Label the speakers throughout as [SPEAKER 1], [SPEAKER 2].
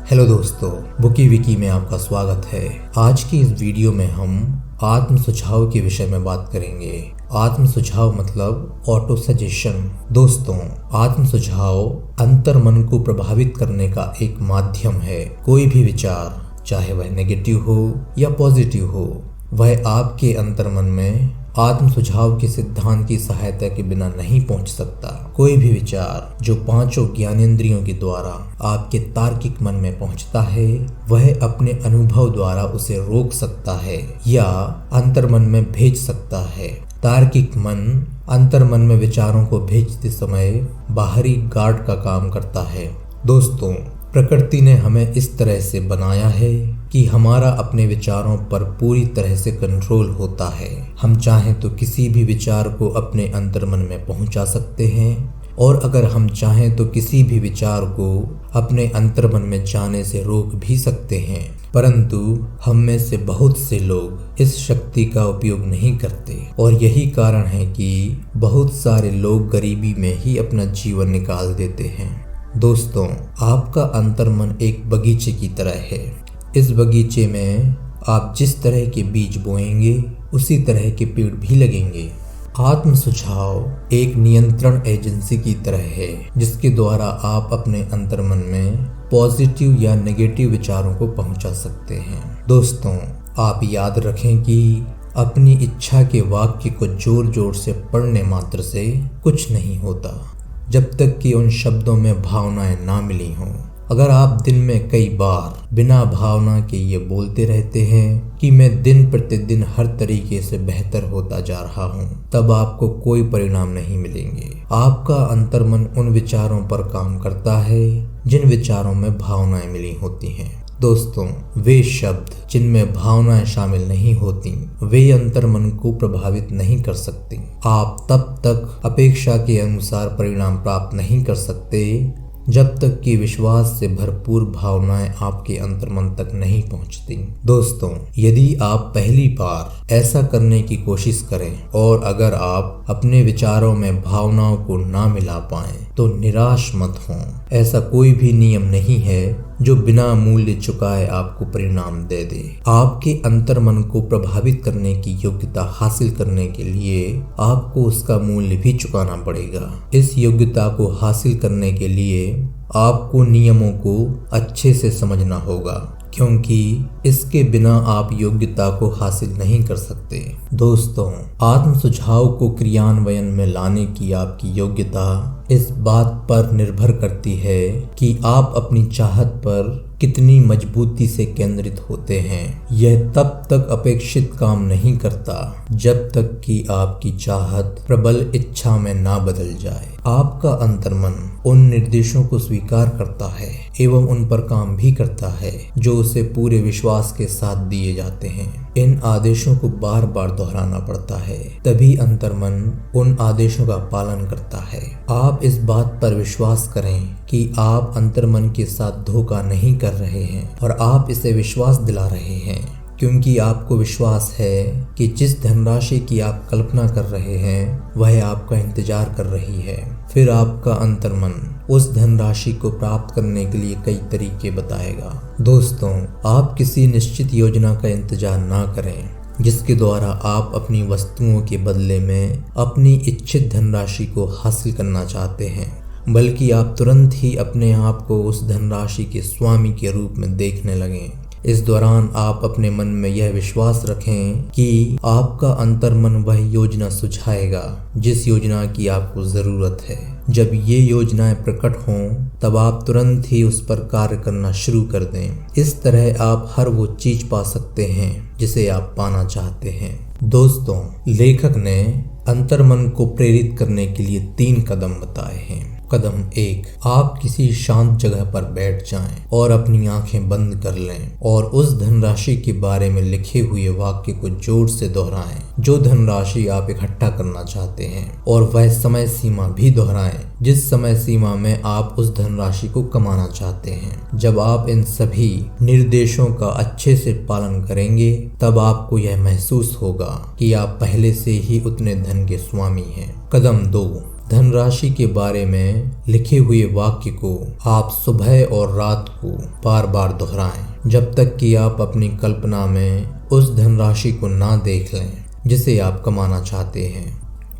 [SPEAKER 1] Hello दोस्तों, bookie Vicky में आपका स्वागत है। आज की इस वीडियो में हम आत्म सुझाव के विषय में बात करेंगे। आत्म सुझाव मतलब ऑटो सजेशन। दोस्तों, आत्म सुझाव अंतर मन को प्रभावित करने का एक माध्यम है। कोई भी विचार, चाहे वह नेगेटिव हो या पॉजिटिव हो, वह आपके अंतर मन में आत्म सुझाव के सिद्धांत की सहायता के बिना नहीं पहुंच सकता। कोई भी विचार जो पांचों ज्ञानेंद्रियों के द्वारा आपके तार्किक मन में पहुंचता है, वह अपने अनुभव द्वारा उसे रोक सकता है या अंतर मन में भेज सकता है। तार्किक मन अंतर मन में विचारों को भेजते समय बाहरी गार्ड का काम करता है। दोस्तों, प्रकृति ने हमें इस तरह से बनाया है कि हमारा अपने विचारों पर पूरी तरह से कंट्रोल होता है। हम चाहें तो किसी भी विचार को अपने अंतर्मन में पहुंचा सकते हैं, और अगर हम चाहें तो किसी भी विचार को अपने अंतर्मन में जाने से रोक भी सकते हैं। परंतु हम में से बहुत से लोग इस शक्ति का उपयोग नहीं करते, और यही कारण है कि बहुत सारे लोग गरीबी में ही अपना जीवन निकाल देते हैं। दोस्तों, आपका अंतर्मन एक बगीचे की तरह है। इस बगीचे में आप जिस तरह के बीज बोएंगे, उसी तरह के पेड़ भी लगेंगे। आत्म सुझाव एक नियंत्रण एजेंसी की तरह है, जिसके द्वारा आप अपने अंतर्मन में पॉजिटिव या नेगेटिव विचारों को पहुंचा सकते हैं। दोस्तों, आप याद रखें कि अपनी इच्छा के वाक्य को जोर जोर से पढ़ने मात्र से कुछ नहीं होता, जब तक कि उन शब्दों में भावनाएं ना मिली हों। अगर आप दिन में कई बार बिना भावना के ये बोलते रहते हैं कि मैं दिन प्रतिदिन हर तरीके से बेहतर होता जा रहा हूँ, तब आपको कोई परिणाम नहीं मिलेंगे। आपका अंतर्मन उन विचारों पर काम करता है जिन विचारों में भावनाएं मिली होती हैं। दोस्तों, वे शब्द जिनमें भावनाएं शामिल नहीं होती, वे अंतर्मन को प्रभावित नहीं कर सकती। आप तब तक अपेक्षा के अनुसार परिणाम प्राप्त नहीं कर सकते जब तक कि विश्वास से भरपूर भावनाएं आपके अंतर्मन तक नहीं पहुंचती। दोस्तों, यदि आप पहली बार ऐसा करने की कोशिश करें और अगर आप अपने विचारों में भावनाओं को ना मिला पाएं, तो निराश मत हों। ऐसा कोई भी नियम नहीं है जो बिना मूल्य चुकाए आपको परिणाम दे दे। आपके अंतर्मन को प्रभावित करने की योग्यता हासिल करने के लिए आपको उसका मूल्य भी चुकाना पड़ेगा। इस योग्यता को हासिल करने के लिए आपको नियमों को अच्छे से समझना होगा, क्योंकि इसके बिना आप योग्यता को हासिल नहीं कर सकते। दोस्तों, आत्म सुझाव को क्रियान्वयन में लाने की आपकी योग्यता इस बात पर निर्भर करती है कि आप अपनी चाहत पर कितनी मजबूती से केंद्रित होते हैं। यह तब तक अपेक्षित काम नहीं करता जब तक कि आपकी चाहत प्रबल इच्छा में ना बदल जाए। आपका अंतर्मन उन निर्देशों को स्वीकार करता है एवं उन पर काम भी करता है जो उसे पूरे विश्वास के साथ दिए जाते हैं। इन आदेशों को बार बार दोहराना पड़ता है, तभी अंतर्मन उन आदेशों का पालन करता है। आप इस बात पर विश्वास करें कि आप अंतर्मन के साथ धोखा नहीं कर रहे हैं, और आप इसे विश्वास दिला रहे हैं क्योंकि आपको विश्वास है कि जिस धनराशि की आप कल्पना कर रहे हैं, वह आपका इंतजार कर रही है। फिर आपका अंतर्मन उस धनराशि को प्राप्त करने के लिए कई तरीके बताएगा। दोस्तों, आप किसी निश्चित योजना का इंतजार ना करें जिसके द्वारा आप अपनी वस्तुओं के बदले में अपनी इच्छित धनराशि को हासिल करना चाहते हैं, बल्कि आप तुरंत ही अपने आप को उस धनराशि के स्वामी के रूप में देखने लगें। इस दौरान आप अपने मन में यह विश्वास रखें कि आपका अंतर्मन वह योजना सुझाएगा जिस योजना की आपको जरूरत है। जब ये योजनाएं प्रकट हों, तब आप तुरंत ही उस पर कार्य करना शुरू कर दें। इस तरह आप हर वो चीज पा सकते हैं जिसे आप पाना चाहते हैं। दोस्तों, लेखक ने अंतर्मन को प्रेरित करने के लिए 3 कदम बताए हैं। कदम 1, आप किसी शांत जगह पर बैठ जाएं और अपनी आंखें बंद कर लें और उस धनराशि के बारे में लिखे हुए वाक्य को जोर से दोहराएं जो धनराशि आप इकट्ठा करना चाहते हैं, और वह समय सीमा भी दोहराएं जिस समय सीमा में आप उस धनराशि को कमाना चाहते हैं। जब आप इन सभी निर्देशों का अच्छे से पालन करेंगे, तब आपको यह महसूस होगा कि आप पहले से ही उतने धन के स्वामी हैं। कदम 2, धनराशि के बारे में लिखे हुए वाक्य को आप सुबह और रात को बार बार दोहराएं जब तक कि आप अपनी कल्पना में उस धनराशि को ना देख लें जिसे आप कमाना चाहते हैं।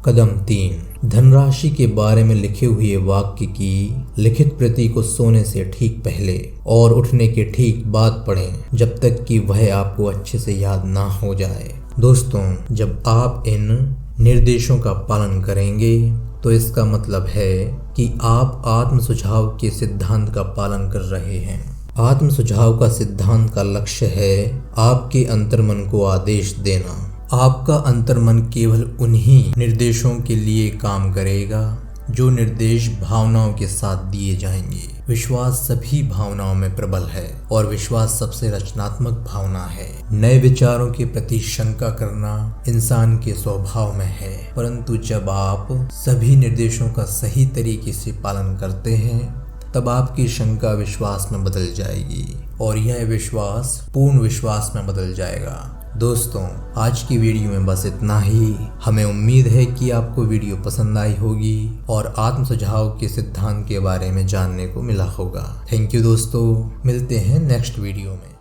[SPEAKER 1] कदम 3, धनराशि के बारे में लिखे हुए वाक्य की लिखित प्रति को सोने से ठीक पहले और उठने के ठीक बाद पढ़ें जब तक कि वह आपको अच्छे से याद ना हो जाए। दोस्तों, जब आप इन निर्देशों का पालन करेंगे तो इसका मतलब है कि आप आत्म सुझाव के सिद्धांत का पालन कर रहे हैं। आत्म सुझाव का सिद्धांत का लक्ष्य है आपके अंतर्मन को आदेश देना। आपका अंतर्मन केवल उन्हीं निर्देशों के लिए काम करेगा जो निर्देश भावनाओं के साथ दिए जाएंगे। विश्वास सभी भावनाओं में प्रबल है और विश्वास सबसे रचनात्मक भावना है। नए विचारों के प्रति शंका करना इंसान के स्वभाव में है, परंतु जब आप सभी निर्देशों का सही तरीके से पालन करते हैं तब आपकी शंका विश्वास में बदल जाएगी और यह विश्वास पूर्ण विश्वास में बदल जाएगा। दोस्तों, आज की वीडियो में बस इतना ही। हमें उम्मीद है कि आपको वीडियो पसंद आई होगी और आत्म सुझाव के सिद्धांत के बारे में जानने को मिला होगा। थैंक यू दोस्तों, मिलते हैं नेक्स्ट वीडियो में।